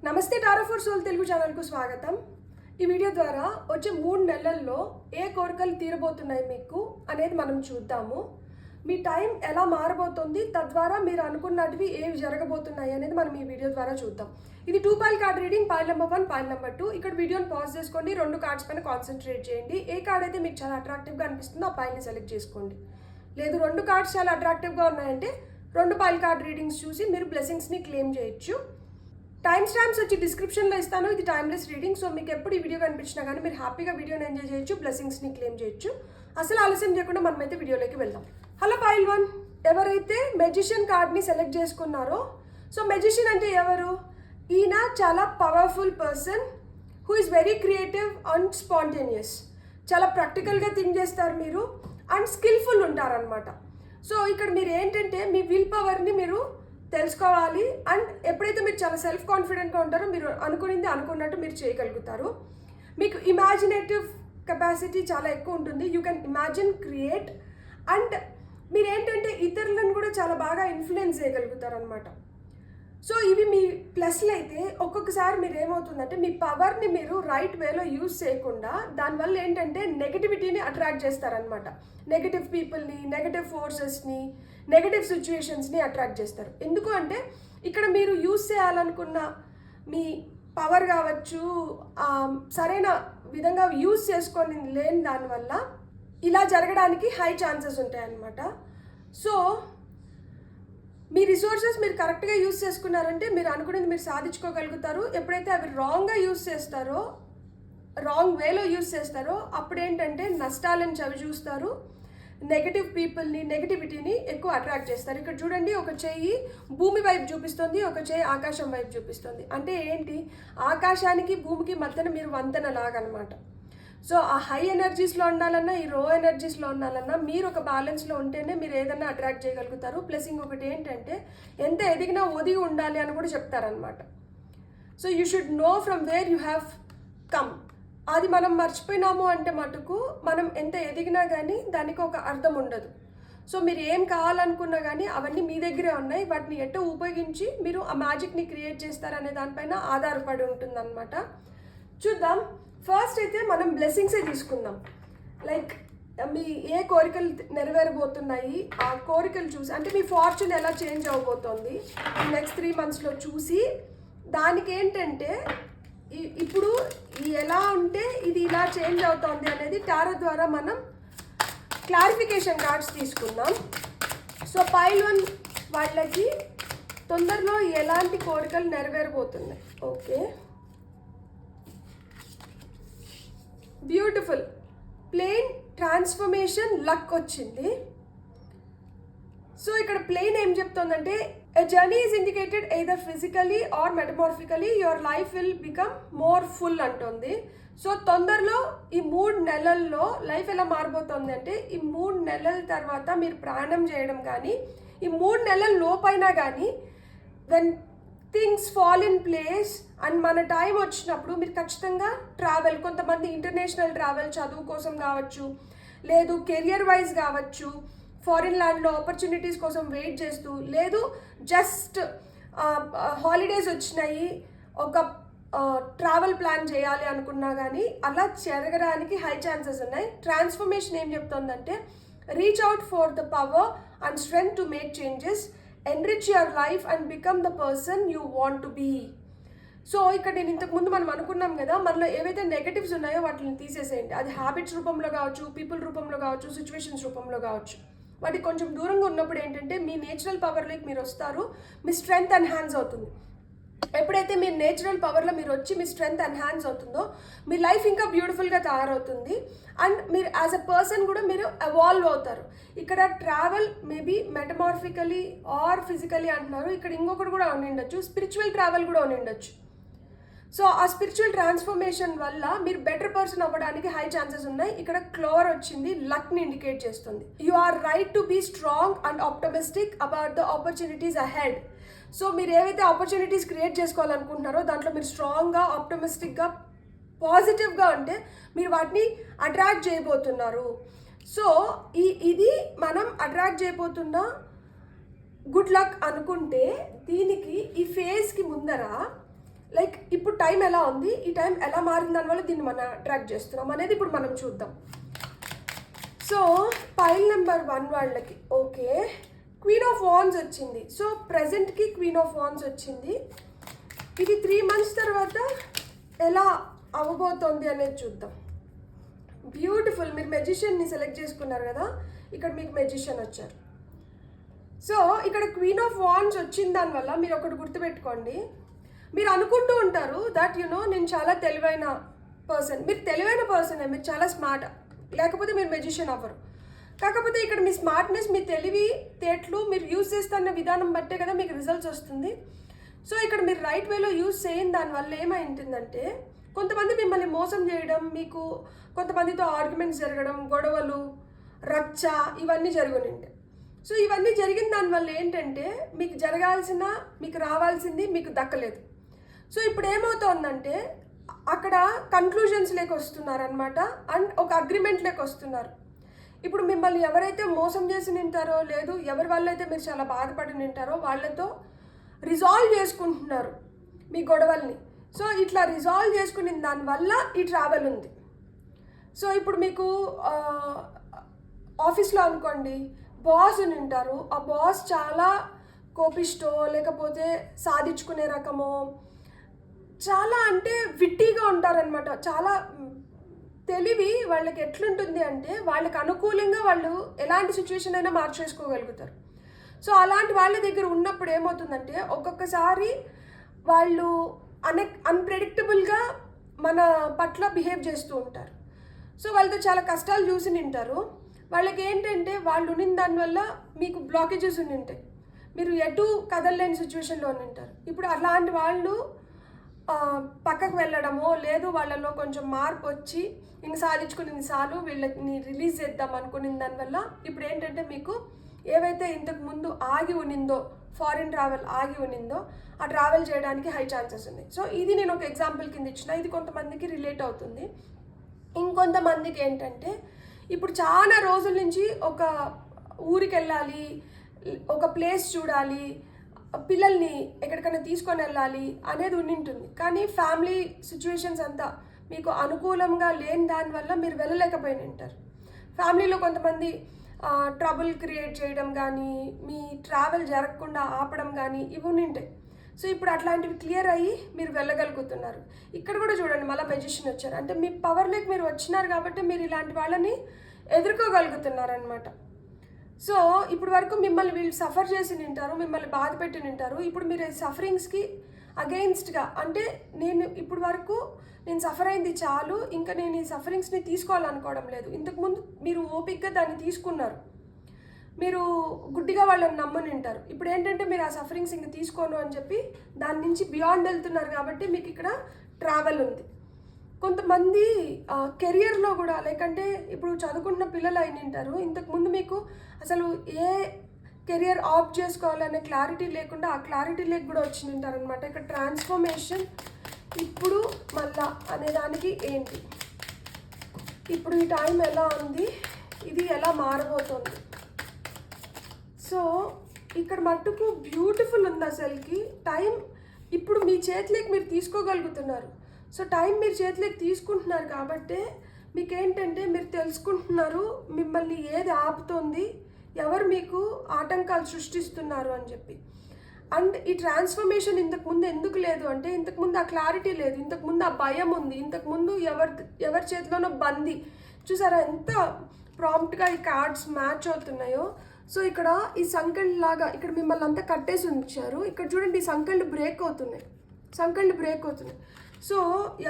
నమస్తే tarot for soul Telugu ఛానల్కు స్వాగతం. ఈ వీడియో ద్వారా వచ్చే 3 నెలల్లో ఏ కోరికలు తీరబోతున్నాయి మీకు అనేది మనం చూద్దాము. మీ టైం ఎలా మారబోతుంది, తద్వారా మీరు అనుకున్నటివి ఏవి జరగబోతున్నాయి అనేది మనం ఈ వీడియో ద్వారా చూద్దాం. ఇది 2 pile card reading, pile number 1, pile number 2. ఇక్కడ వీడియోని పాజ్ చేసుకోండి, 2 కార్డ్స్ పైన కాన్సన్ట్రేట్ చేయండి. ఏ కార్డ్ అయితే మీకు చాలా అట్రాక్టివ్గా అనిపిస్తుందో ఆ పైల్ని సెలెక్ట్ చేసుకోండి. లేదు 2 కార్డ్స్ చాలా అట్రాక్టివ్గా ఉన్నాయంటే 2 పైల్ కార్డ్ రీడింగ్స్ చూసి మీరు బ్లెస్సింగ్స్ని క్లెయిమ్ చేయొచ్చు. టైం స్టాంప్స్ వచ్చి డిస్క్రిప్షన్లో ఇస్తాను. ఇది టైమ్లెస్ రీడింగ్, సో మీకు ఎప్పుడు ఈ వీడియో కనిపించినా కానీ మీరు హ్యాపీగా వీడియోని ఎంజాయ్ చేయొచ్చు, బ్లెస్సింగ్స్ని క్లెయిమ్ చేయొచ్చు. అసలు ఆలస్యం చేయకుండా మనమైతే వీడియోలోకి వెళ్దాం. హలో పైల్ 1, ఎవరైతే మెజిషియన్ కార్డ్ని సెలెక్ట్ చేసుకున్నారో, సో మెజిషియన్ అంటే ఎవరు? ఈయన చాలా powerful person who is very creative and spontaneous. చాలా ప్రాక్టికల్గా థింక్ చేస్తారు మీరు అండ్ స్కిల్ఫుల్ ఉంటారనమాట. సో ఇక్కడ మీరు ఏంటంటే మీ విల్ పవర్ని మీరు తెలుసుకోవాలి అండ్ ఎప్పుడైతే మీరు చాలా సెల్ఫ్ కాన్ఫిడెంట్గా ఉంటారో మీరు అనుకున్నది అనుకున్నట్టు మీరు చేయగలుగుతారు. మీకు ఇమాజినేటివ్ కెపాసిటీ చాలా ఎక్కువ ఉంటుంది. You can imagine, create and మీరు ఏంటంటే ఇతరులను కూడా చాలా బాగా ఇన్ఫ్లుయెన్స్ చేయగలుగుతారు అనమాట. సో ఇవి మీ ప్లస్లు అయితే ఒక్కొక్కసారి మీరు ఏమవుతుందంటే మీ పవర్ని మీరు రైట్ వేలో యూజ్ చేయకుండా దానివల్ల ఏంటంటే నెగటివిటీని అట్రాక్ట్ చేస్తారనమాట. నెగటివ్ పీపుల్ని, నెగటివ్ ఫోర్సెస్ని, నెగటివ్ సిచ్యువేషన్స్ని అట్రాక్ట్ చేస్తారు. ఎందుకు అంటే ఇక్కడ మీరు యూజ్ చేయాలనుకున్న మీ పవర్ కావచ్చు సరైన విధంగా యూజ్ చేసుకొని లేని దానివల్ల ఇలా జరగడానికి హై ఛాన్సెస్ ఉంటాయన్నమాట. సో మీ రిసోర్సెస్ మీరు కరెక్ట్గా యూజ్ చేసుకున్నారంటే మీరు అనుకునేది మీరు సాధించుకోగలుగుతారు. ఎప్పుడైతే అవి రాంగ్గా యూజ్ చేస్తారో, రాంగ్ వేలో యూజ్ చేస్తారో అప్పుడు ఏంటంటే నష్టాలను చవి చూస్తారు, నెగటివ్ పీపుల్ని, నెగటివిటీని ఎక్కువ అట్రాక్ట్ చేస్తారు. ఇక్కడ చూడండి, ఒక చెయ్యి భూమి వైపు చూపిస్తుంది, ఒక చెయ్యి ఆకాశం వైపు చూపిస్తుంది. అంటే ఏంటి, ఆకాశానికి భూమికి మధ్యన మీరు వంతెన లాగనమాట. సో ఆ హై ఎనర్జీస్లో ఉండాలన్నా, ఈ లో ఎనర్జీస్లో ఉండాలన్నా మీరు ఒక బ్యాలెన్స్లో ఉంటేనే మీరు ఏదైనా అట్రాక్ట్ చేయగలుగుతారు. ప్లస్ ఇంకొకటి ఏంటంటే ఎంత ఎదిగినా ఒదిగి ఉండాలి అని కూడా చెప్తారనమాట. So you should know from where you have come. అది మనం మర్చిపోయినాము అంటే మటుకు మనం ఎంత ఎదిగినా కానీ దానికి ఒక అర్థం ఉండదు. సో మీరు ఏం కావాలనుకున్నా కానీ అవన్నీ మీ దగ్గరే ఉన్నాయి. వాటిని ఎట్టో ఉపయోగించి మీరు ఆ మ్యాజిక్ని క్రియేట్ చేస్తారనే దానిపైన ఆధారపడి ఉంటుందన్నమాట. చూద్దాం. ఫస్ట్ అయితే మనం బ్లెస్సింగ్సే తీసుకుందాం. లైక్ మీ ఏ కోరికలు నెరవేరబోతున్నాయి ఆ కోరికలు చూసి, అంటే మీ ఫార్చ్యూన్ ఎలా చేంజ్ అవ్వబోతోంది నెక్స్ట్ 3 monthsలో చూసి దానికి ఏంటంటే ఇప్పుడు ఎలా ఉంటే ఇది ఇలా చేంజ్ అవుతోంది అనేది టారో ద్వారా మనం క్లారిఫికేషన్ కార్డ్స్ తీసుకుందాం. సో పైల్ 1 వాళ్ళకి తొందరలో ఎలాంటి కోరికలు నెరవేరబోతున్నాయి. Okay, beautiful plane transformation luck వచ్చింది. సో ఇక్కడ ప్లేన్ ఏం చెప్తోందంటే a journey is indicated either physically or metamorphically your life will become more full అంటుంది. సో తొందరలో ఈ 3 నెలల్లో లైఫ్ ఎలా మారిపోతుంది అంటే ఈ 3 నెలల తర్వాత మీరు ప్రయాణం చేయడం కానీ ఈ 3 నెలల లోపైనా కానీ when things fall in place and మన టైం వచ్చినప్పుడు మీరు ఖచ్చితంగా ట్రావెల్, కొంతమంది ఇంటర్నేషనల్ ట్రావెల్ చదువు కోసం కావచ్చు, లేదు కెరియర్ వైజ్ కావచ్చు, ఫారిన్ ల్యాండ్లో ఆపర్చునిటీస్ కోసం వెయిట్ చేస్తూ, లేదు జస్ట్ హాలిడేస్ వచ్చినాయి ఒక ట్రావెల్ ప్లాన్ చేయాలి అనుకున్నా కానీ అలా జరగడానికి హై ఛాన్సెస్ ఉన్నాయి. ట్రాన్స్ఫర్మేషన్ ఏం చెప్తుందంటే reach out for the power and strength to make changes, enrich your life and become the person you want to be. So ఇక్కడ నేను ఇంతకుముందు మనం అనుకున్నాం కదా, మనలో ఏవైతే నెగటివ్స్ ఉన్నాయో వాటిని తీసేసేయండి. అది హ్యాబిట్స్ రూపంలో కావచ్చు, పీపుల్ రూపంలో కావచ్చు, సిచ్యువేషన్స్ రూపంలో కావచ్చు. వాటికి కొంచెం దూరంగా ఉన్నప్పుడు ఏంటంటే మీ నేచురల్ పవర్లోకి మీరు వస్తారు, మీ స్ట్రెంగ్త్ ఎన్హాన్స్ అవుతుంది. ఎప్పుడైతే మీ నేచురల్ పవర్లో మీరు వచ్చి మీ స్ట్రెంగ్త్ ఎన్హాన్స్ అవుతుందో మీ లైఫ్ ఇంకా బ్యూటిఫుల్గా తయారవుతుంది అండ్ మీరు యాజ్ అ పర్సన్ కూడా మీరు ఎవాల్వ్ అవుతారు. ఇక్కడ travel maybe metamorphically or physically అంటున్నారు, ఇక్కడ ఇంకొకటి కూడా ఉండిండొచ్చు, స్పిరిచువల్ ట్రావెల్ కూడా ఉండిండొచ్చు. సో ఆ స్పిరిచువల్ ట్రాన్స్ఫర్మేషన్ వల్ల మీరు బెటర్ పర్సన్ అవ్వడానికి హై ఛాన్సెస్ ఉన్నాయి. ఇక్కడ క్లోర్ వచ్చింది, లక్ని ఇండికేట్ చేస్తుంది. You are right to be strong and optimistic about the opportunities ahead. So మీరు ఏవైతే ఆపర్చునిటీస్ క్రియేట్ చేసుకోవాలనుకుంటున్నారో దాంట్లో మీరు స్ట్రాంగ్గా, ఆప్టమిస్టిక్గా, పాజిటివ్గా ఉంటే మీరు వాటిని అట్రాక్ట్ చేయబోతున్నారు. సో ఇది మనం అట్రాక్ట్ చేయబోతున్న గుడ్ లక్ అనుకుంటే దీనికి ఈ ఫేజ్కి ముందర లైక్ ఇప్పుడు టైం ఎలా ఉంది, ఈ టైం ఎలా మారిన దానివల్ల దీన్ని మనం ట్రాక్ చేస్తున్నాం అనేది ఇప్పుడు మనం చూద్దాం. సో పైల్ నెంబర్ 1 వాళ్ళకి ఓకే, క్వీన్ ఆఫ్ వాన్స్ వచ్చింది. సో ప్రజెంట్కి క్వీన్ ఆఫ్ వాన్స్ వచ్చింది. ఇది 3 months తర్వాత ఎలా అవ్వబోతోంది అనేది చూద్దాం. బ్యూటిఫుల్. మీరు మెజిషియన్ని సెలెక్ట్ చేసుకున్నారు కదా, ఇక్కడ మీకు మెజిషియన్ వచ్చారు. సో ఇక్కడ క్వీన్ ఆఫ్ వాన్స్ వచ్చిన దానివల్ల మీరు ఒకటి గుర్తుపెట్టుకోండి. మీరు అనుకుంటూ ఉంటారు దట్ నేను చాలా తెలివైన పర్సన్. మీరు తెలివైన పర్సనే, మీరు చాలా స్మార్ట్, లేకపోతే మీరు మెజిషియన్ అవ్వరు. కాకపోతే ఇక్కడ మీ స్మార్ట్నెస్, మీ తెలివి తేట్లు మీరు యూజ్ చేస్తున్న విధానం బట్టే కదా మీకు రిజల్ట్స్ వస్తుంది. సో ఇక్కడ మీరు రైట్ వేలో యూజ్ చేయని దానివల్ల ఏమైంటుందంటే కొంతమంది మిమ్మల్ని మోసం చేయడం, మీకు కొంతమందితో ఆర్గ్యుమెంట్స్ జరగడం, గొడవలు, రచ్చ ఇవన్నీ జరుగుతుంటాయి. సో ఇవన్నీ జరిగిన దానివల్ల ఏంటంటే మీకు జరగాల్సిన, మీకు రావాల్సింది మీకు దక్కలేదు. సో ఇప్పుడు ఏమవుతోందంటే అక్కడ కన్క్లూజన్స్ లేక వస్తున్నారనమాట, అండ్ ఒక అగ్రిమెంట్ లేక వస్తున్నారు. ఇప్పుడు మిమ్మల్ని ఎవరైతే మోసం చేసి నింటారో, లేదు ఎవరి వల్ల అయితే మీరు చాలా బాధపడి నింటారో వాళ్ళతో రిజాల్వ్ చేసుకుంటున్నారు మీ గొడవల్ని. సో ఇట్లా రిజాల్వ్ చేసుకుని దానివల్ల ఈ ట్రావెల్ ఉంది. సో ఇప్పుడు మీకు ఆఫీస్లో అనుకోండి బాస్ ఉంటారు, ఆ బాస్ చాలా కోపిష్టో లేకపోతే సాధించుకునే రకమో, చాలా అంటే విట్టిగా ఉంటారనమాట. చాలా తెలివి వాళ్ళకి ఎట్లుంటుంది అంటే వాళ్ళకి అనుకూలంగా వాళ్ళు ఎలాంటి సిచ్యువేషన్ అయినా మార్చేసుకోగలుగుతారు. సో అలాంటి వాళ్ళ దగ్గర ఉన్నప్పుడు ఏమవుతుందంటే ఒక్కొక్కసారి వాళ్ళు అన్ప్రెడిక్టబుల్గా మన పట్ల బిహేవ్ చేస్తూ ఉంటారు. సో వాళ్ళతో చాలా కష్టాలు చూసి నింటారు. వాళ్ళకి ఏంటంటే వాళ్ళు ఉన్న దానివల్ల మీకు బ్లాకేజెస్ ఉంటాయి, మీరు ఎటు కదలలేని సిచ్యువేషన్లో ఉంటారు. ఇప్పుడు అలాంటి వాళ్ళు పక్కకు వెళ్ళడమో, లేదు వాళ్ళలో కొంచెం మార్పు వచ్చి ఇంక సాధించుకుని చాలు వీళ్ళని రిలీజ్ చేద్దాం అనుకునే దానివల్ల ఇప్పుడు ఏంటంటే మీకు ఏవైతే ఇంతకు ముందు ఆగి ఉన్నిందో, ఫారిన్ ట్రావెల్ ఆగి ఉన్నిందో ఆ ట్రావెల్ చేయడానికి హై ఛాన్సెస్ ఉన్నాయి. సో ఇది నేను ఒక ఎగ్జాంపుల్ కింద ఇచ్చిన, ఇది కొంతమందికి రిలేట్ అవుతుంది. ఇంకొంతమందికి ఏంటంటే ఇప్పుడు చాలా రోజుల నుంచి ఒక ఊరికి వెళ్ళాలి, ఒక ప్లేస్ చూడాలి, పిల్లల్ని ఎక్కడికైనా తీసుకొని వెళ్ళాలి అనేది ఉండింటుంది. కానీ ఫ్యామిలీ సిచ్యువేషన్స్ అంతా మీకు అనుకూలంగా లేని దానివల్ల మీరు వెళ్ళలేకపోయి ఉంటారు. ఫ్యామిలీలో కొంతమంది ట్రబుల్ క్రియేట్ చేయడం కానీ, మీ ట్రావెల్ జరగకుండా ఆపడం కానీ ఇవి ఉంటాయి. సో ఇప్పుడు అట్లాంటివి క్లియర్ అయ్యి మీరు వెళ్ళగలుగుతున్నారు. ఇక్కడ కూడా చూడండి మళ్ళీ మెజిషియన్ వచ్చారు, అంటే మీ పవర్లోకి మీరు వచ్చినారు కాబట్టి మీరు ఇలాంటి వాళ్ళని ఎదుర్కోగలుగుతున్నారనమాట. సో ఇప్పుడు వరకు మిమ్మల్ని వీళ్ళు సఫర్ చేసి నింటారు, మిమ్మల్ని బాధ పెట్టి నింటారు. ఇప్పుడు మీరు సఫరింగ్స్కి అగెయిన్స్ట్గా, అంటే నేను ఇప్పుడు వరకు నేను సఫర్ అయింది చాలు, ఇంకా నేను ఈ సఫరింగ్స్ని తీసుకోవాలనుకోవడం లేదు. ఇంతకుముందు మీరు ఓపిక్గా దాన్ని తీసుకున్నారు, మీరు గుడ్డిగా వాళ్ళని నమ్మని ఉంటారు. ఇప్పుడు ఏంటంటే మీరు ఆ సఫరింగ్స్ ఇంక తీసుకోను అని చెప్పి దాని నుంచి బియాండ్ వెళ్తున్నారు కాబట్టి మీకు ఇక్కడ ట్రావెల్ ఉంది. కొంతమంది కెరియర్లో కూడా, లేకంటే ఇప్పుడు చదువుకుంటున్న పిల్లలు అయిన ఉంటారు, ఇంతకుముందు మీకు అసలు ఏ కెరియర్ ఆప్ట్ చేసుకోవాలనే క్లారిటీ లేకుండా ఆ క్లారిటీ లేక కూడా వచ్చి ఉంటారు అనమాట. ఇక్కడ ట్రాన్స్ఫర్మేషన్ ఇప్పుడు మళ్ళా అనేదానికి ఏంటి, ఇప్పుడు ఈ టైం ఎలా ఉంది, ఇది ఎలా మారబోతుంది. సో ఇక్కడ మట్టుకు బ్యూటిఫుల్ ఉంది అసలుకి. టైం ఇప్పుడు మీ చేతిలోకి మీరు తీసుకోగలుగుతున్నారు. సో టైం మీరు చేతిలోకి తీసుకుంటున్నారు కాబట్టి మీకేంటంటే మీరు తెలుసుకుంటున్నారు మిమ్మల్ని ఏది ఆపుతుంది, ఎవరు మీకు ఆటంకాలు సృష్టిస్తున్నారు అని చెప్పి. అండ్ ఈ ట్రాన్స్ఫర్మేషన్ ఇంతకుముందు ఎందుకు లేదు అంటే ఇంతకుముందు ఆ క్లారిటీ లేదు, ఇంతకుముందు ఆ భయం ఉంది, ఇంతకుముందు ఎవరి చేతిలోనో బందీ. చూసారా ఎంత ప్రాంప్ట్గా ఈ కార్డ్స్ మ్యాచ్ అవుతున్నాయో. సో ఇక్కడ ఈ సంకల్ లాగా ఇక్కడ మిమ్మల్ని అంతా కట్టేసి ఉంచారు. ఇక్కడ చూడండి ఈ సంకళ్ళు బ్రేక్ అవుతున్నాయి, సంకళ్ళు బ్రేక్ అవుతున్నాయి. సో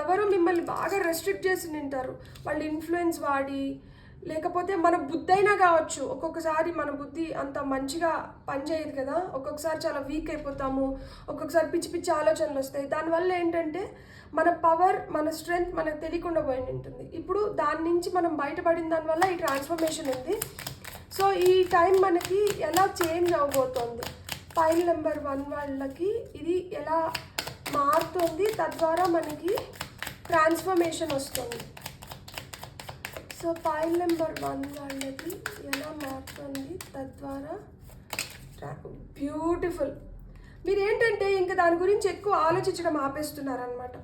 ఎవరు మిమ్మల్ని బాగా రెస్ట్రిక్ట్ చేసి నింటారు, వాళ్ళు ఇన్ఫ్లుయెన్స్ వాడి, లేకపోతే మన బుద్ధి అయినా కావచ్చు. ఒక్కొక్కసారి మన బుద్ధి అంత మంచిగా పనిచేయదు కదా, ఒక్కొక్కసారి చాలా వీక్ అయిపోతాము, ఒక్కొక్కసారి పిచ్చి పిచ్చి ఆలోచనలు వస్తాయి. దానివల్ల ఏంటంటే మన పవర్, మన స్ట్రెంగ్త్ మనకు తెలియకుండా పోయి ఉంటుంది. ఇప్పుడు దాని నుంచి మనం బయటపడిన దానివల్ల ఈ ట్రాన్స్ఫర్మేషన్ ఉంది. సో ఈ టైం మనకి ఎలా చేంజ్ అవబోతోంది, పైల్ నెంబర్ 1 వాళ్ళకి ఇది ఎలా మారుతుంది, తద్వారా మనకి ట్రాన్స్ఫర్మేషన్ వస్తుంది. సో పైల్ నెంబర్ 1 వాళ్ళకి ఎలా మారుతుంది తద్వారా బ్యూటిఫుల్. మీరు ఏంటంటే ఇంకా దాని గురించి ఎక్కువ ఆలోచించడం ఆపేస్తున్నారనమాట.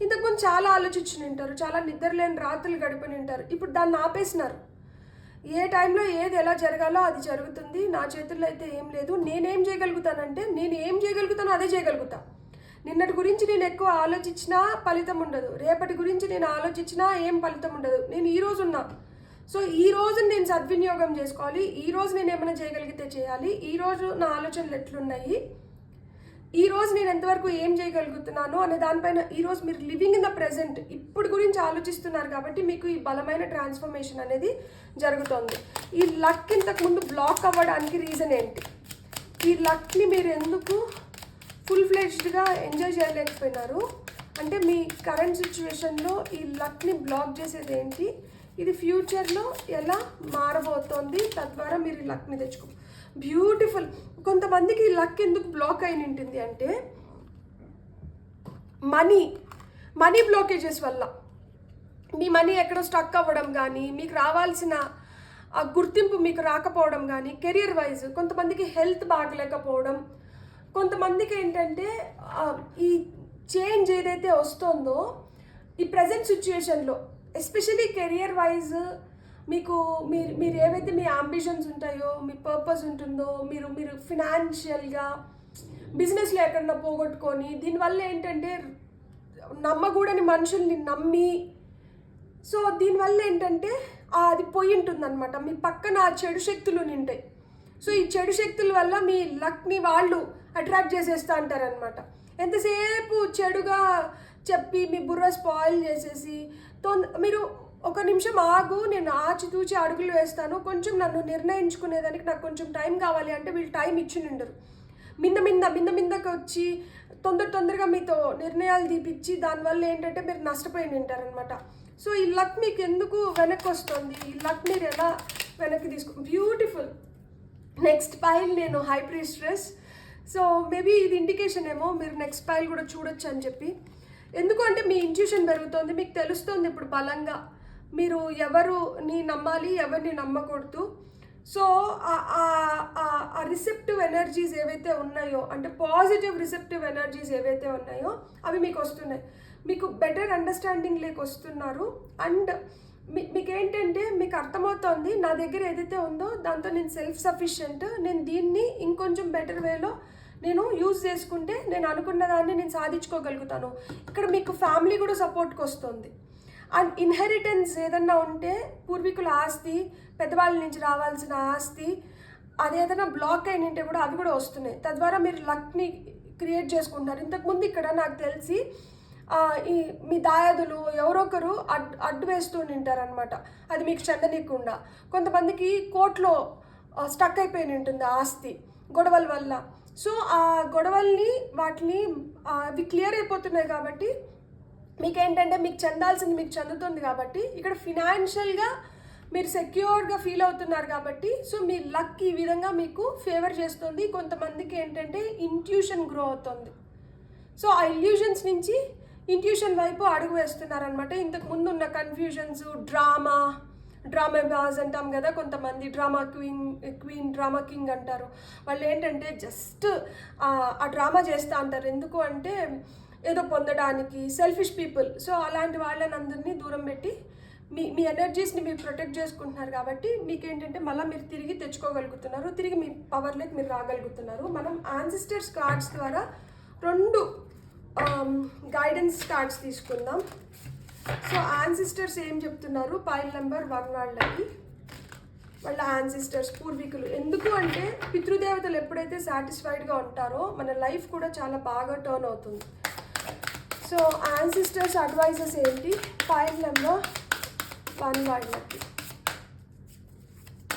ఇంతకుముందు చాలా ఆలోచించి ఉంటారు, చాలా నిద్రలేని రాత్రులు గడిపని ఉంటారు. ఇప్పుడు దాన్ని ఆపేసినారు. ఏ టైంలో ఏది ఎలా జరగాలో అది జరుగుతుంది. నా చేతుల్లో అయితే ఏం లేదు. నేనేం చేయగలుగుతానంటే నేను ఏం చేయగలుగుతానో అదే చేయగలుగుతా. నిన్నటి గురించి నేను ఎక్కువ ఆలోచించినా ఫలితం ఉండదు, రేపటి గురించి నేను ఆలోచించినా ఏం ఫలితం ఉండదు. నేను ఈరోజు ఉన్నా. సో ఈ రోజుని నేను సద్వినియోగం చేసుకోవాలి. ఈరోజు నేను ఏమైనా చేయగలిగితే చేయాలి. ఈరోజు నా ఆలోచనలు ఎట్లున్నాయి, ఈరోజు నేను ఎంతవరకు ఏం చేయగలుగుతున్నాను అనే దానిపైన ఈరోజు మీరు లివింగ్ ఇన్ ద ప్రెజెంట్ ఇప్పుడు గురించి ఆలోచిస్తున్నారు కాబట్టి మీకు ఈ బలమైన ట్రాన్స్ఫర్మేషన్ అనేది జరుగుతుంది. ఈ లక్ ఇంతకుముందు బ్లాక్ అవ్వడానికి రీజన్ ఏంటి? ఈ లక్ని మీరు ఎందుకు ఫుల్ ఫ్లెడ్జ్డ్గా ఎంజాయ్ చేయలేకపోయినారు అంటే మీ కరెంట్ సిచ్యువేషన్లో ఈ లక్ని బ్లాక్ చేసేది ఏంటి, ఇది ఫ్యూచర్లో ఎలా మారబోతోంది, తద్వారా మీరు ఈ లక్ని తెచ్చుకో. బ్యూటిఫుల్. కొంతమందికి ఈ లక్ ఎందుకు బ్లాక్ అయిన ఉంటుంది అంటే మనీ బ్లాకేజెస్ వల్ల. మీ మనీ ఎక్కడో స్టక్ అవ్వడం కానీ, మీకు రావాల్సిన ఆ గుర్తింపు మీకు రాకపోవడం కానీ, కెరియర్ వైజ్ కొంతమందికి హెల్త్ బాగలేకపోవడం, కొంతమందికి ఏంటంటే ఈ చేంజ్ ఏదైతే వస్తుందో ఈ ప్రజెంట్ సిచ్యుయేషన్లో ఎస్పెషలీ కెరియర్ వైజ్ మీకు మీరు ఏవైతే మీ అంబిషన్స్ ఉంటాయో, మీ పర్పస్ ఉంటుందో, మీరు ఫినాన్షియల్గా బిజినెస్లో ఎక్కడన్నా పోగొట్టుకొని దీనివల్ల ఏంటంటే నమ్మకూడని మనుషుల్ని నమ్మి, సో దీనివల్ల ఏంటంటే అది పోయి ఉంటుందన్నమాట. మీ పక్కన ఆ చెడు శక్తులు నింటాయి. సో ఈ చెడు శక్తుల వల్ల మీ లక్ని వాళ్ళు అట్రాక్ట్ చేసేస్తూ అంటారనమాట. ఎంతసేపు చెడుగా చెప్పి మీ బుర్ర స్పాయిల్ చేసేసి మీరు ఒక నిమిషం ఆగు, నేను ఆచితూచి అడుగులు వేస్తాను, కొంచెం నన్ను నిర్ణయించుకునేదానికి నాకు కొంచెం టైం కావాలి అంటే వీళ్ళు టైం ఇచ్చి నిండరు. మిందకి వచ్చి తొందరగా మీతో నిర్ణయాలు తీపిచ్చి దానివల్ల ఏంటంటే మీరు నష్టపోయి ఉంటారనమాట. సో ఈ లక్ మీకు ఎందుకు వెనక్కి వస్తుంది, ఈ లక్ మీరు ఎలా వెనక్కి బ్యూటిఫుల్. నెక్స్ట్ పైల్ నేను హై ప్రీస్ట్రెస్. సో మేబీ ఇది ఇండికేషన్ ఏమో మీరు నెక్స్ట్ పైల్ కూడా చూడొచ్చు అని చెప్పి. ఎందుకు అంటే మీ ఇంట్యూషన్ పెరుగుతుంది, మీకు తెలుస్తుంది ఇప్పుడు బలంగా మీరు ఎవరిని నమ్మాలి, ఎవరిని నమ్మకూడదు. సో ఆ రిసెప్టివ్ ఎనర్జీస్ ఏవైతే ఉన్నాయో అంటే పాజిటివ్ రిసెప్టివ్ ఎనర్జీస్ ఏవైతే ఉన్నాయో అవి మీకు వస్తున్నాయి. మీకు బెటర్ అండర్స్టాండింగ్ లేక వస్తున్నారు. అండ్ మీకు ఏంటంటే మీకు అర్థమవుతుంది నా దగ్గర ఏదైతే ఉందో దాంతో నేను సెల్ఫ్ సఫిషియెంట్, నేను దీన్ని ఇంకొంచెం బెటర్ వేలో నేను యూజ్ చేసుకుంటే నేను అనుకున్న దాన్ని నేను సాధించుకోగలుగుతాను. ఇక్కడ మీకు ఫ్యామిలీ కూడా సపోర్ట్కి వస్తుంది. అండ్ ఇన్హెరిటెన్స్ ఏదన్నా ఉంటే పూర్వీకుల ఆస్తి, పెద్దవాళ్ళ నుంచి రావాల్సిన ఆస్తి, అదేదైనా బ్లాక్ అయినంటే కూడా అవి కూడా వస్తున్నాయి. తద్వారా మీరు లక్ని క్రియేట్ చేసుకుంటున్నారు. ఇంతకుముందు ఇక్కడ నాకు తెలిసి ఈ మీ దాయాదులు ఎవరొకరు అడ్డు వేస్తూ ఉంటారనమాట, అది మీకు చెందనీయకుండా. కొంతమందికి కోర్టులో స్టక్ అయిపోయి ఉంటుంది ఆస్తి గొడవల వల్ల. సో ఆ గొడవల్ని వాటిని అవి క్లియర్ అయిపోతున్నాయి కాబట్టి మీకేంటంటే మీకు చెందాల్సింది మీకు చెందుతుంది కాబట్టి ఇక్కడ ఫినాన్షియల్గా మీరు సెక్యూర్గా ఫీల్ అవుతున్నారు కాబట్టి సో మీ లక్ ఈ విధంగా మీకు ఫేవర్ చేస్తుంది. కొంతమందికి ఏంటంటే ఇంట్యూషన్ గ్రో అవుతుంది. సో ఆ ఇల్యూషన్స్ నుంచి ఇంట్యూషన్ వైపు అడుగు వేస్తున్నారనమాట. ఇంతకు ముందు ఉన్న కన్ఫ్యూజన్స్, డ్రామా బాజ్ అంటాం కదా, కొంతమంది డ్రామా క్వీన్ డ్రామా కింగ్ అంటారు. వాళ్ళు ఏంటంటే జస్ట్ ఆ డ్రామా చేస్తూ అంటారు. ఎందుకు అంటే ఏదో పొందడానికి, సెల్ఫిష్ పీపుల్. సో అలాంటి వాళ్ళని అందరినీ దూరం పెట్టి మీ ఎనర్జీస్ని మీరు ప్రొటెక్ట్ చేసుకుంటున్నారు కాబట్టి మీకేంటంటే మళ్ళీ మీరు తిరిగి తెచ్చుకోగలుగుతున్నారు, తిరిగి మీ పవర్లోకి మీరు రాగలుగుతున్నారు. మనం యాన్సిస్టర్స్ కార్డ్స్ ద్వారా 2 గైడెన్స్ కార్డ్స్ తీసుకుందాం. సో యాన్సిస్టర్స్ ఏం చెప్తున్నారు పైల్ నెంబర్ 1 వాళ్ళకి, వాళ్ళ యాన్సిస్టర్స్ పూర్వీకులు. ఎందుకు అంటే పితృదేవతలు ఎప్పుడైతే సాటిస్ఫైడ్గా ఉంటారో మన లైఫ్ కూడా చాలా బాగా టర్న్ అవుతుంది. సో యాన్సిస్టర్స్ అడ్వైజెస్ ఏంటి పైల్ నెంబర్ 1 వాళ్ళకి?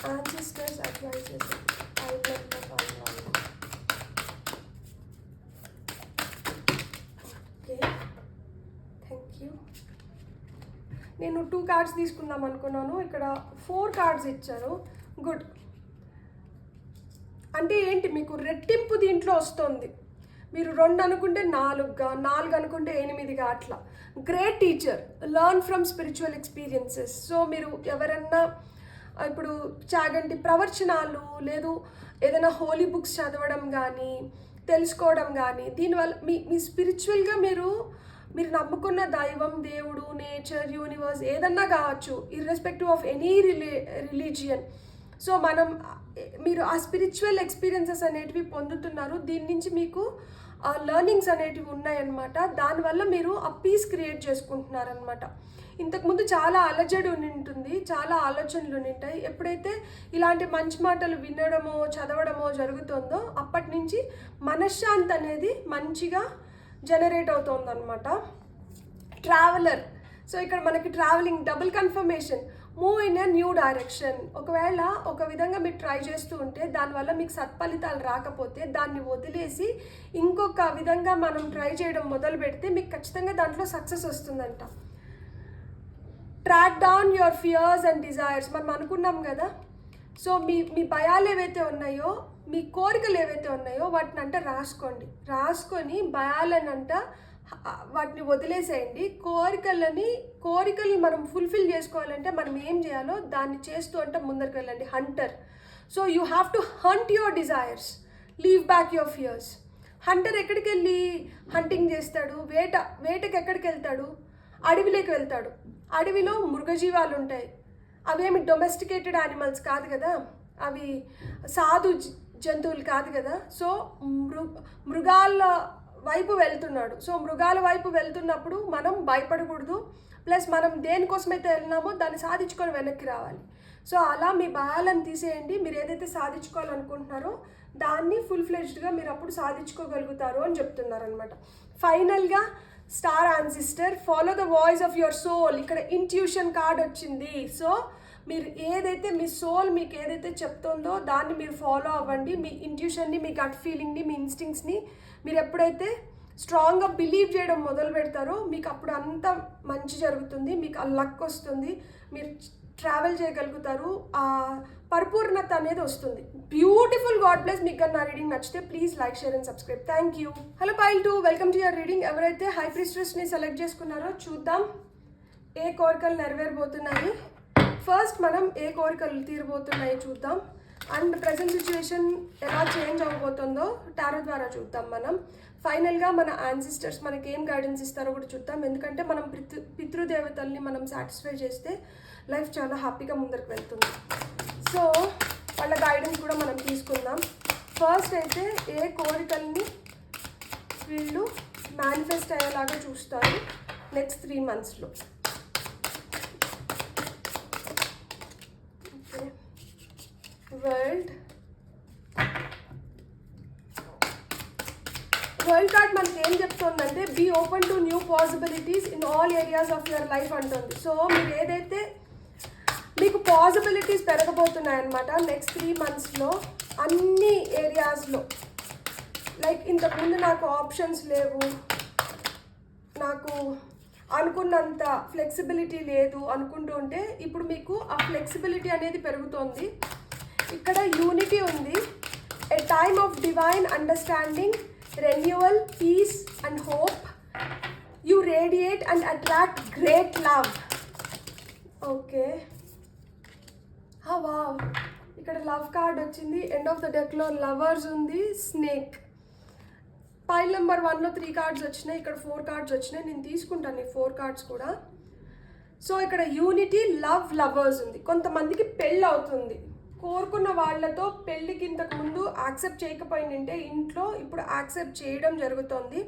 యాన్సిస్టర్స్ అడ్వైజెస్ పైల్ నెంబర్ 1 వాళ్ళకి. Okay, thank you. నేను 2 కార్డ్స్ తీసుకుందాం అనుకున్నాను, ఇక్కడ 4 కార్డ్స్ ఇచ్చారు. గుడ్. అంటే ఏంటి మీకు రెట్టింపు దీంట్లో వస్తుంది. మీరు 2 అనుకుంటే 4గా, 4 అనుకుంటే 8గా అట్లా. Great teacher, learn from spiritual experiences. So మీరు ఎవరన్నా ఇప్పుడు చాగంటి ప్రవచనాలు లేదు ఏదైనా హోలీ బుక్స్ చదవడం కానీ, తెలుసుకోవడం కానీ, దీనివల్ల మీ స్పిరిచువల్గా మీరు నమ్ముకున్న దైవం, దేవుడు, నేచర్, యూనివర్స్ ఏదన్నా కావచ్చు, irrespective of any religion. So మీరు ఆ స్పిరిచువల్ ఎక్స్పీరియన్సెస్ అనేటివి పొందుతున్నారు. దీని నుంచి మీకు లెర్నింగ్స్ అనేటివి ఉన్నాయన్నమాట. దానివల్ల మీరు ఆ పీస్ క్రియేట్ చేసుకుంటున్నారనమాట. ఇంతకుముందు చాలా అలజడి ఉంటుంది, చాలా ఆలోచనలు ఉంటాయి. ఎప్పుడైతే ఇలాంటి మంచి మాటలు వినడమో చదవడమో జరుగుతుందో అప్పటి నుంచి మనశ్శాంతి అనేది మంచిగా జనరేట్ అవుతుందన్నమాట. ట్రావెలర్. సో ఇక్కడ మనకి travelling double confirmation, move in a new direction. ఒకవేళ ఒక విధంగా మీరు ట్రై చేస్తూ ఉంటే దానివల్ల మీకు సత్ఫలితాలు రాకపోతే దాన్ని వదిలేసి ఇంకొక విధంగా మనం ట్రై చేయడం మొదలు పెడితే మీకు ఖచ్చితంగా దాంట్లో సక్సెస్ వస్తుందంట. Track down your fears and desires. మనం అనుకున్నాం కదా, సో మీ భయాలు ఏవైతే ఉన్నాయో, మీ కోరికలు ఏవైతే ఉన్నాయో వాటిని రాసుకొని భయాలనంట వాటిని వదిలేసేయండి. కోరికలు మనం ఫుల్ఫిల్ చేసుకోవాలంటే మనం ఏం చేయాలో దాన్ని చేస్తూ అంటే ముందరికి వెళ్ళండి. Hunter. So you have to hunt your desires, leave back your fears. Hunter ఎక్కడికి వెళ్ళి హంటింగ్ చేస్తాడు? వేటకి ఎక్కడికి వెళ్తాడు? అడవిలోకి వెళ్తాడు. అడవిలో మృగజీవాలు ఉంటాయి. అవేమి డొమెస్టికేటెడ్ యానిమల్స్ కాదు కదా, అవి సాధు జంతువులు కాదు కదా. సో మృగాల వైపు వెళ్తున్నాడు. సో మృగాల వైపు వెళ్తున్నప్పుడు మనం భయపడకూడదు. ప్లస్ మనం దేనికోసమైతే వెళ్ళినామో దాన్ని సాధించుకొని వెనక్కి రావాలి. సో అలా మీ భయాలను తీసేయండి. మీరు ఏదైతే సాధించుకోవాలనుకుంటున్నారో దాన్ని ఫుల్ ఫ్లెడ్జ్డ్గా మీరు అప్పుడు సాధించుకోగలుగుతారు అని చెప్తున్నారు అనమాట. ఫైనల్గా star ancestor, follow the voice of your soul. ఇక్కడ ఇంట్యూషన్ కార్డ్ వచ్చింది. సో మీరు ఏదైతే మీ సోల్ మీకు ఏదైతే చెప్తుందో దాన్ని మీరు ఫాలో అవ్వండి. మీ ఇంట్యూషన్ని, మీ గట్ ఫీలింగ్ని, మీ ఇన్స్టింక్ట్స్ని మీరు ఎప్పుడైతే స్ట్రాంగ్గా బిలీవ్ చేయడం మొదలు పెడతారో మీకు అప్పుడు అంత మంచి జరుగుతుంది. మీకు ఆ లక్ వస్తుంది, మీరు ట్రావెల్ చేయగలుగుతారు, ఆ పరిపూర్ణత అనేది వస్తుంది. బ్యూటిఫుల్. God bless. మీకు నా రీడింగ్ నచ్చితే please like, share and subscribe. Thank you. Hello pile 2, welcome to your reading. ఎవరైతే హై ప్రీస్ట్రెస్ని సెలెక్ట్ చేసుకున్నారో చూద్దాం ఏ కోరికలు నెరవేరబోతున్నాయి. ఫస్ట్ మనం ఏ కోరికలు తీరబోతున్నాయి చూద్దాం. అండ్ ప్రజెంట్ సిచ్యువేషన్ ఎలా చేంజ్ అవ్వబోతుందో టారో ద్వారా చూద్దాం. మనం ఫైనల్గా మన యాన్సిస్టర్స్ మనకి ఏం గైడెన్స్ ఇస్తారో కూడా చూద్దాం. ఎందుకంటే మనం పితృదేవతల్ని మనం సాటిస్ఫై చేస్తే లైఫ్ చాలా హ్యాపీగా ముందరికి వెళ్తుంది. సో వాళ్ళ గైడెన్స్ కూడా మనం తీసుకుందాం. ఫస్ట్ అయితే ఏ కోరికల్ని వీళ్ళు మేనిఫెస్ట్ అయ్యేలాగా చూస్తారు నెక్స్ట్ 3 monthsలో. వరల్డ్ కార్డ్ మనకి ఏం చెప్తుందంటే be open to new possibilities in all areas of your life అంటుంది. సో మీరు ఏదైతే మీకు పాసిబిలిటీస్ పెరగబోతున్నాయన్నమాట నెక్స్ట్ 3 monthsలో అన్ని ఏరియాస్లో. లైక్ ఇంతకుముందు నాకు ఆప్షన్స్ లేవు, నాకు అనుకున్నంత ఫ్లెక్సిబిలిటీ లేదు అనుకుంటూ ఉంటే ఇప్పుడు మీకు ఆ ఫ్లెక్సిబిలిటీ అనేది పెరుగుతోంది. ఇక్కడ యూనిటీ ఉంది. A time of divine understanding, renewal, peace and hope. You radiate and attract great love. Okay, wow. ఇక్కడ లవ్ కార్డ్ వచ్చింది. ఎండ్ ఆఫ్ ద డెక్లో లవర్స్ ఉంది, స్నేక్. పైల్ నెంబర్ 1లో 3 cards వచ్చినాయి, ఇక్కడ 4 cards వచ్చినాయి. నేను తీసుకుంటాను ఈ 4 cards కూడా. సో ఇక్కడ యూనిటీ, లవ్, లవర్స్ ఉంది. కొంతమందికి పెళ్ళి అవుతుంది. కోరుకున్న వాళ్ళతో పెళ్ళికి ఇంతకు ముందు యాక్సెప్ట్ చేయకపోయిందంటే ఇంట్లో ఇప్పుడు యాక్సెప్ట్ చేయడం జరుగుతుంది.